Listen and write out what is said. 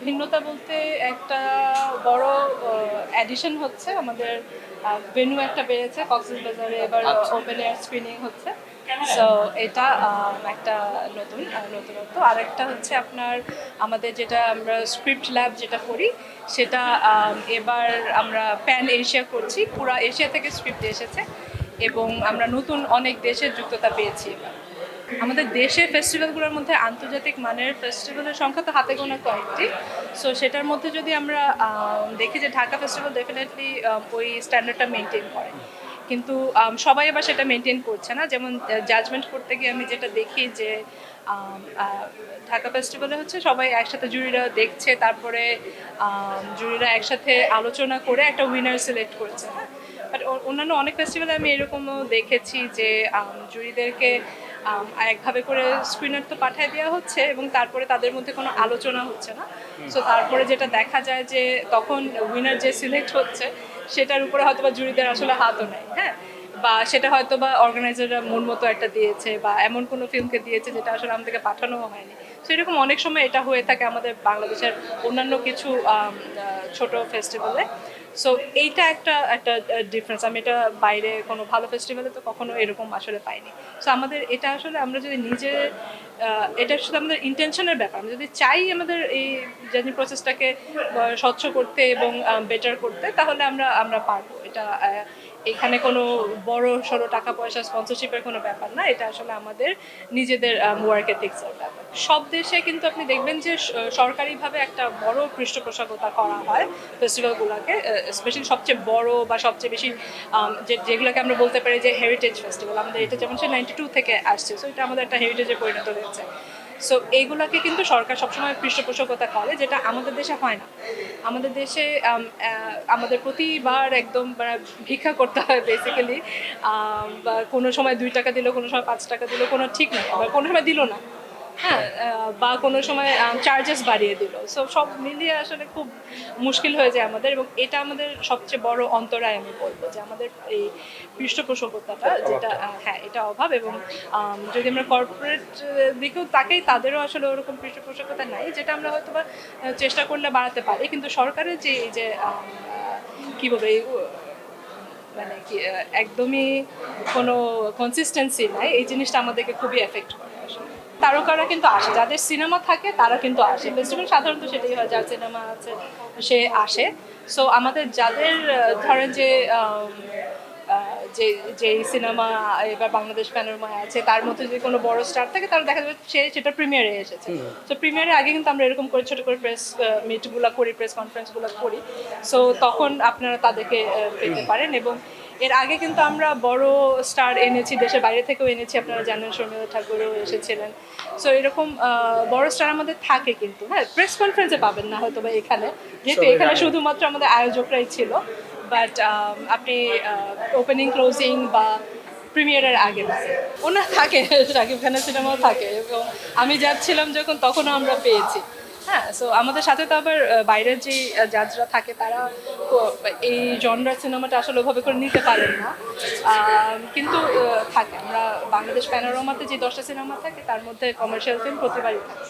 ভিন্নতা বলতে একটা বড় অ্যাডিশন হচ্ছে আমাদের ভেন্যু একটা বেড়েছে কক্সবাজারে, এবার আচ্ছা। ওপেন এয়ার স্ক্রিনিং হচ্ছে। সো এটা একটা নতুনত্ব। আরেকটা হচ্ছে আপনার আমাদের যেটা আমরা স্ক্রিপ্ট ল্যাব যেটা করি সেটা এবার আমরা প্যান এশিয়া করছি, পুরা এশিয়া থেকে স্ক্রিপ্ট এসেছে এবং আমরা নতুন অনেক দেশের যুক্ততা পেয়েছি এবার। আমাদের দেশের ফেস্টিভ্যালগুলোর মধ্যে আন্তর্জাতিক মানের ফেস্টিভ্যালের সংখ্যা তো হাতে গোনা কয়েকটি। সো সেটার মধ্যে যদি আমরা দেখি যে ঢাকা ফেস্টিভ্যাল ডেফিনেটলি ওই স্ট্যান্ডার্ডটা মেনটেন করে, কিন্তু সবাই আবার সেটা মেনটেন করছে না। যেমন জাজমেন্ট করতে গিয়ে আমি যেটা দেখি যে ঢাকা ফেস্টিভ্যালে হচ্ছে সবাই একসাথে জুরিরা দেখছে, তারপরে জুরিরা একসাথে আলোচনা করে একটা উইনার সিলেক্ট করেছে। হ্যাঁ, বাট অন্যান্য অনেক ফেস্টিভ্যালে আমি এরকমও দেখেছি যে জুরিদেরকে একভাবে করে স্ক্রিনার তো পাঠিয়ে দেওয়া হচ্ছে এবং তারপরে তাদের মধ্যে কোনো আলোচনা হচ্ছে না। সো তারপরে যেটা দেখা যায় যে তখন উইনার যে সিলেক্ট হচ্ছে সেটার উপরে হয়তো বা জুরিদের আসলে হাতও নেই। হ্যাঁ, বা সেটা হয়তো বা অর্গানাইজাররা মন মতো একটা দিয়েছে বা এমন কোনো ফিল্মকে দিয়েছে যেটা আসলে আমাদেরকে পাঠানোও হয়নি। সো এরকম অনেক সময় এটা হয়ে থাকে আমাদের বাংলাদেশের অন্যান্য কিছু ছোট ফেস্টিভ্যালে। সো এইটা একটা একটা ডিফারেন্স। আমি এটা বাইরে কোনো ভালো ফেস্টিভ্যালে তো কখনো এরকম আসলে পাইনি। সো আমাদের এটা আসলে আমরা যদি নিজে এটা শুধু আমাদের ইন্টেনশনের ব্যাপার। আমরা যদি চাই আমাদের এই জার্নি প্রসেসটাকে স্বচ্ছ করতে এবং বেটার করতে, তাহলে আমরা আমরা পারবো। এটা এখানে কোনো বড় সড়ো টাকা পয়সা স্পন্সরশিপের কোনো ব্যাপার না। এটা আসলে আমাদের নিজেদের ওয়ার্ক এথিক্সের ব্যাপার। সব দেশে কিন্তু আপনি দেখবেন যে সরকারিভাবে একটা বড় পৃষ্ঠপোষকতা করা হয় ফেস্টিভ্যালগুলোকে, স্পেশালি সবচেয়ে বড় বা সবচেয়ে বেশি যেগুলোকে আমরা বলতে পারি যে হেরিটেজ ফেস্টিভ্যাল। আমাদের এটা যেমন সে 92 থেকে আসছে, সো এটা আমাদের একটা হেরিটেজে পরিণত হয়েছে। সো এইগুলোকে কিন্তু সরকার সবসময় পৃষ্ঠপোষকতা করে, যেটা আমাদের দেশে হয় না। আমাদের দেশে আমাদের প্রতিবার একদম ভিক্ষা করতে হয় বেসিক্যালি। বা কোনো সময় 2 টাকা দিল, কোনো সময় 5 টাকা দিল, কোনো ঠিক নেই, আবার কোনো সময় দিল না। হ্যাঁ, বা কোনো সময় চার্জেস বাড়িয়ে দিল। সো সব মিলিয়ে আসলে খুব মুশকিল হয়ে যায় আমাদের, এবং এটা আমাদের সবচেয়ে বড় অন্তরায় আমি বলবো যে আমাদের এই পৃষ্ঠপোষকতাটা যেটা হ্যাঁ এটা অভাব। এবং যদি আমরা কর্পোরেট দিকেও তাকেই, তাদেরও আসলে ওরকম পৃষ্ঠপোষকতা নাই, যেটা আমরা হয়তো বা চেষ্টা করলে বাড়াতে পারি। কিন্তু সরকারের যে এই যে কী বলবো এই মানে কি একদমই কোনো কনসিস্টেন্সি নাই, এই জিনিসটা আমাদেরকে খুবই এফেক্ট করে আসলে। তারকারা কিন্তু আসে, যাদের সিনেমা থাকে তারা কিন্তু আসে ফেস্টিভ্যাল, সাধারণত সেটাই হয়, যার সিনেমা আছে সে আসে। সো আমাদের যাদের ধরেন যে যে যেই সিনেমা এবার বাংলাদেশ প্যানোরামায় আছে তার মধ্যে যদি কোনো বড় স্টার থাকে তাহলে দেখা যাবে সে সেটা প্রিমিয়ারে এসেছে। তো প্রিমিয়ারের আগে কিন্তু আমরা এরকম করে ছোটো করে প্রেস মিটগুলো করি, প্রেস কনফারেন্সগুলো করি। সো তখন আপনারা তাদেরকে পেতে পারেন। এবং এর আগে কিন্তু আমরা বড় স্টার এনেছি, দেশের বাইরে থেকেও এনেছি, আপনারা জানেন শর্মিলা ঠাকুরও এসেছিলেন। সো এরকম বড় স্টার আমাদের থাকে, কিন্তু হ্যাঁ প্রেস কনফারেন্সে পাবেন না হয়তো বা এখানে, যেহেতু এখানে শুধুমাত্র আমাদের আয়োজকরাই ছিল। বাট আপনি ওপেনিং ক্লোজিং বা প্রিমিয়ারের আগে ওনার থাকে, শাকিব খানের সিনেমাও থাকে, এবং আমি যাচ্ছিলাম যখন তখনও আমরা পেয়েছি। হ্যাঁ, সো আমাদের সাথে তো আবার বাইরের যে জাজরা থাকে তারা এই জনরার সিনেমাটা আসলে ওভাবে করে নিতে পারেন না, কিন্তু থাকে। আমরা বাংলাদেশ প্যানোরামাতে যে 10টা সিনেমা থাকে তার মধ্যে কমার্শিয়াল ফিল্ম প্রতিবারই থাকে।